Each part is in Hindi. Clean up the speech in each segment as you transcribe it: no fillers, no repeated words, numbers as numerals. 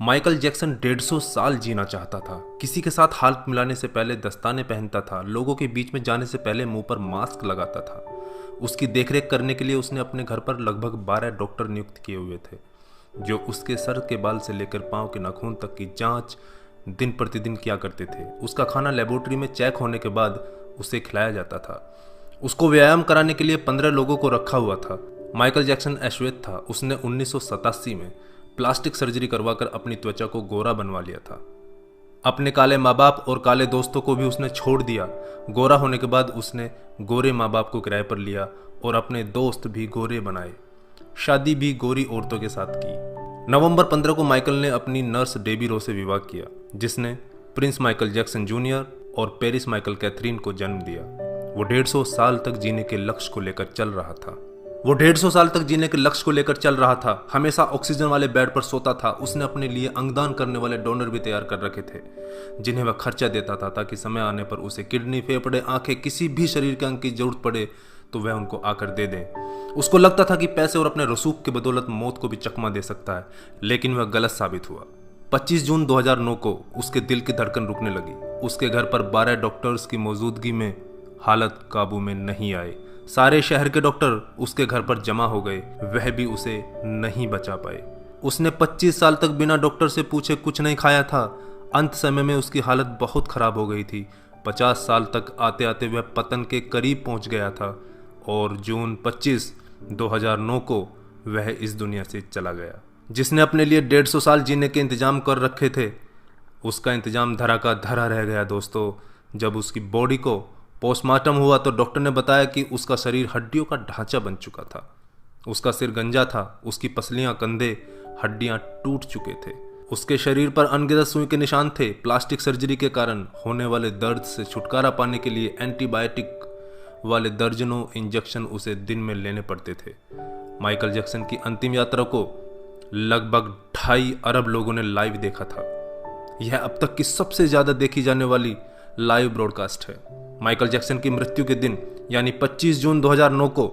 माइकल जैक्सन 150 साल जीना चाहता था। किसी के साथ हाथ मिलाने से पहले दस्ताने पहनता था, लोगों के बीच में जाने से पहले मुंह पर मास्क लगाता था। उसकी देखरेख करने के लिए उसने अपने घर पर लगभग 12 डॉक्टर नियुक्त किए हुए थे, जो उसके सर के बाल से लेकर पांव के नाखून तक की जांच दिन प्रतिदिन किया करते थे। उसका खाना लेबोरेटरी में चेक होने के बाद उसे खिलाया जाता था। उसको व्यायाम कराने के लिए 15 लोगों को रखा हुआ था। माइकल जैक्सन अश्वेत था। उसने 1987 में प्लास्टिक सर्जरी करवाकर अपनी त्वचा को गोरा बनवा लिया था। अपने काले माँ बाप और काले दोस्तों को भी उसने छोड़ दिया। गोरा होने के बाद उसने गोरे माँ बाप को किराए पर लिया और अपने दोस्त भी गोरे बनाए। शादी भी गोरी औरतों के साथ की। नवंबर 15 को माइकल ने अपनी नर्स डेबी रो से विवाह किया, जिसने प्रिंस माइकल जैक्सन जूनियर और पेरिस माइकल कैथरीन को जन्म दिया। वो 150 साल तक जीने के लक्ष्य को लेकर चल रहा था। हमेशा ऑक्सीजन वाले बेड पर सोता था। उसने अपने लिए अंगदान करने वाले डोनर भी तैयार कर रखे थे, जिन्हें वह खर्चा देता था ताकि समय आने पर उसे किडनी, फेफड़े, आंखें, किसी भी शरीर के अंग की जरूरत पड़े तो वह उनको आकर दे दें। उसको लगता था कि पैसे और अपने रसूख की बदौलत मौत को भी चकमा दे सकता है, लेकिन वह गलत साबित हुआ। 25 जून 2009 को उसके दिल की धड़कन रुकने लगी। उसके घर पर 12 डॉक्टर्स की मौजूदगी में हालत काबू में नहीं आई। सारे शहर के डॉक्टर उसके घर पर जमा हो गए, वह भी उसे नहीं बचा पाए। उसने 25 साल तक बिना डॉक्टर से पूछे कुछ नहीं खाया था। अंत समय में उसकी हालत बहुत खराब हो गई थी। 50 साल तक आते आते वह पतन के करीब पहुंच गया था और जून 25, 2009 को वह इस दुनिया से चला गया। जिसने अपने लिए 150 साल जीने के इंतजाम कर रखे थे, उसका इंतजाम धरा का धरा रह गया दोस्तों। जब उसकी बॉडी को पोस्टमार्टम हुआ तो डॉक्टर ने बताया कि उसका शरीर हड्डियों का ढांचा बन चुका था। उसका सिर गंजा था, उसकी पसलियां, कंधे, हड्डियां टूट चुके थे। उसके शरीर पर अनगिनत सुई के निशान थे। प्लास्टिक सर्जरी के कारण होने वाले दर्द से छुटकारा पाने के लिए एंटीबायोटिक वाले दर्जनों इंजेक्शन उसे दिन में लेने पड़ते थे। माइकल जैक्सन की अंतिम यात्रा को लगभग 2.5 अरब लोगों ने लाइव देखा था। यह अब तक की सबसे ज्यादा देखी जाने वाली लाइव ब्रॉडकास्ट है। माइकल जैक्सन की मृत्यु के दिन यानी 25 जून 2009 को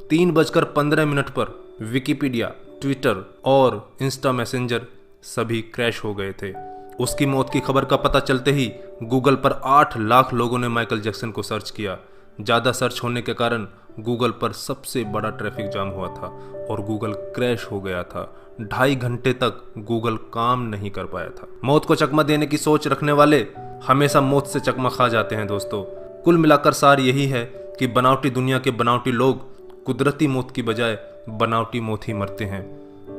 3:15 पर विकिपीडिया, ट्विटर और इंस्टा मैसेंजर सभी क्रैश हो गए थे। उसकी मौत की खबर का पता चलते ही गूगल पर 8 लाख लोगों ने माइकल जैक्सन को सर्च किया। ज़्यादा सर्च होने के कारण गूगल पर सबसे बड़ा ट्रैफिक जाम हुआ था और गूगल क्रैश हो गया था। 2.5 घंटे तक गूगल काम नहीं कर पाया था। मौत को चकमा देने की सोच रखने वाले हमेशा मौत से चकमा खा जाते हैं दोस्तों। कुल मिलाकर सार यही है कि बनावटी दुनिया के बनावटी लोग कुदरती मौत की बजाय बनावटी मौत ही मरते हैं।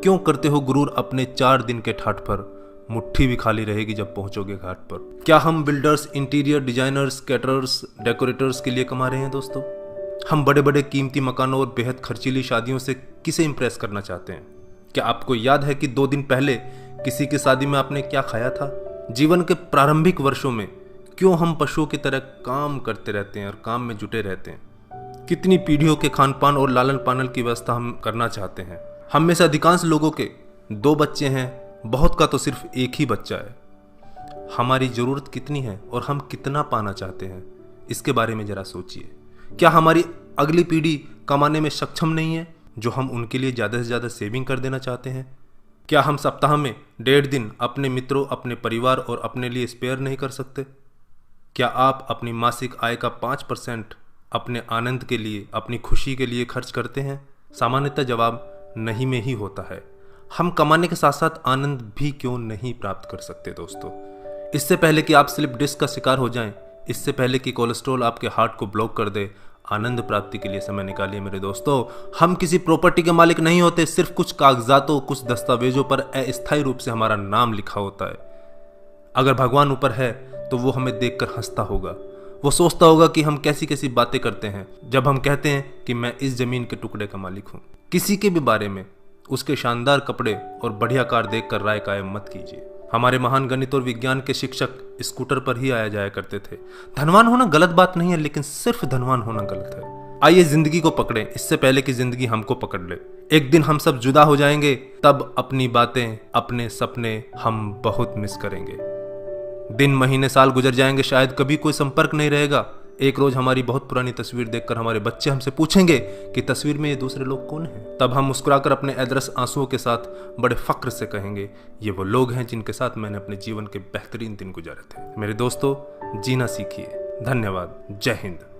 क्यों करते हो गुरूर अपने 4 दिन के ठाठ पर? मुट्ठी भी खाली रहेगी जब पहुंचोगे घाट पर। क्या हम builders, interior designers, caterers, decorators के लिए कमा रहे हैं दोस्तों? हम बड़े बड़े कीमती मकानों और बेहद खर्चीली शादियों से किसे इंप्रेस करना चाहते हैं? क्या आपको याद है कि 2 दिन पहले किसी की शादी में आपने क्या खाया था? जीवन के प्रारंभिक वर्षों में क्यों हम पशुओं की तरह काम करते रहते हैं और काम में जुटे रहते हैं? कितनी पीढ़ियों के खान पान और लालन पालन की व्यवस्था हम करना चाहते हैं? हम में से अधिकांश लोगों के 2 बच्चे हैं, बहुत का तो सिर्फ 1 ही बच्चा है। हमारी जरूरत कितनी है और हम कितना पाना चाहते हैं, इसके बारे में जरा सोचिए। क्या हमारी अगली पीढ़ी कमाने में सक्षम नहीं है जो हम उनके लिए ज़्यादा से ज़्यादा सेविंग कर देना चाहते हैं? क्या हम सप्ताह में 1.5 दिन अपने मित्रों, अपने परिवार और अपने लिए स्पेयर नहीं कर सकते? क्या आप अपनी मासिक आय का 5% अपने आनंद के लिए, अपनी खुशी के लिए खर्च करते हैं? सामान्यतः जवाब नहीं में ही होता है। हम कमाने के साथ साथ आनंद भी क्यों नहीं प्राप्त कर सकते दोस्तों? इससे पहले कि आप स्लिप डिस्क का शिकार हो जाएं, इससे पहले कि कोलेस्ट्रॉल आपके हार्ट को ब्लॉक कर दे, आनंद प्राप्ति के लिए समय निकालिए मेरे दोस्तों। हम किसी प्रॉपर्टी के मालिक नहीं होते, सिर्फ कुछ कागजातों, कुछ दस्तावेजों पर अस्थायी रूप से हमारा नाम लिखा होता है। अगर भगवान ऊपर है तो वो हमें देखकर हंसता होगा। वो सोचता होगा कि हम कैसी कैसी बातें करते हैं जब हम कहते हैं कि मैं इस जमीन के टुकड़े का मालिक हूं। किसी के भी बारे में उसके शानदार कपड़े और बढ़िया कार देखकर राय कायम मत कीजिए। हमारे महान गणित और विज्ञान के शिक्षक स्कूटर पर ही आया जाया करते थे। धनवान होना गलत बात नहीं है, लेकिन सिर्फ धनवान होना गलत है। आइए जिंदगी को पकड़ें इससे पहले कि जिंदगी हमको पकड़ ले। एक दिन हम सब जुदा हो जाएंगे, तब अपनी बातें, अपने सपने हम बहुत मिस करेंगे। दिन, महीने, साल गुजर जाएंगे, शायद कभी कोई संपर्क नहीं रहेगा। एक रोज हमारी बहुत पुरानी तस्वीर देखकर हमारे बच्चे हमसे पूछेंगे कि तस्वीर में ये दूसरे लोग कौन हैं। तब हम मुस्कुराकर अपने अदरस आंसुओं के साथ बड़े फक्र से कहेंगे, ये वो लोग हैं जिनके साथ मैंने अपने जीवन के बेहतरीन दिन गुजारे थे। मेरे दोस्तों, जीना सीखिए। धन्यवाद। जय हिंद।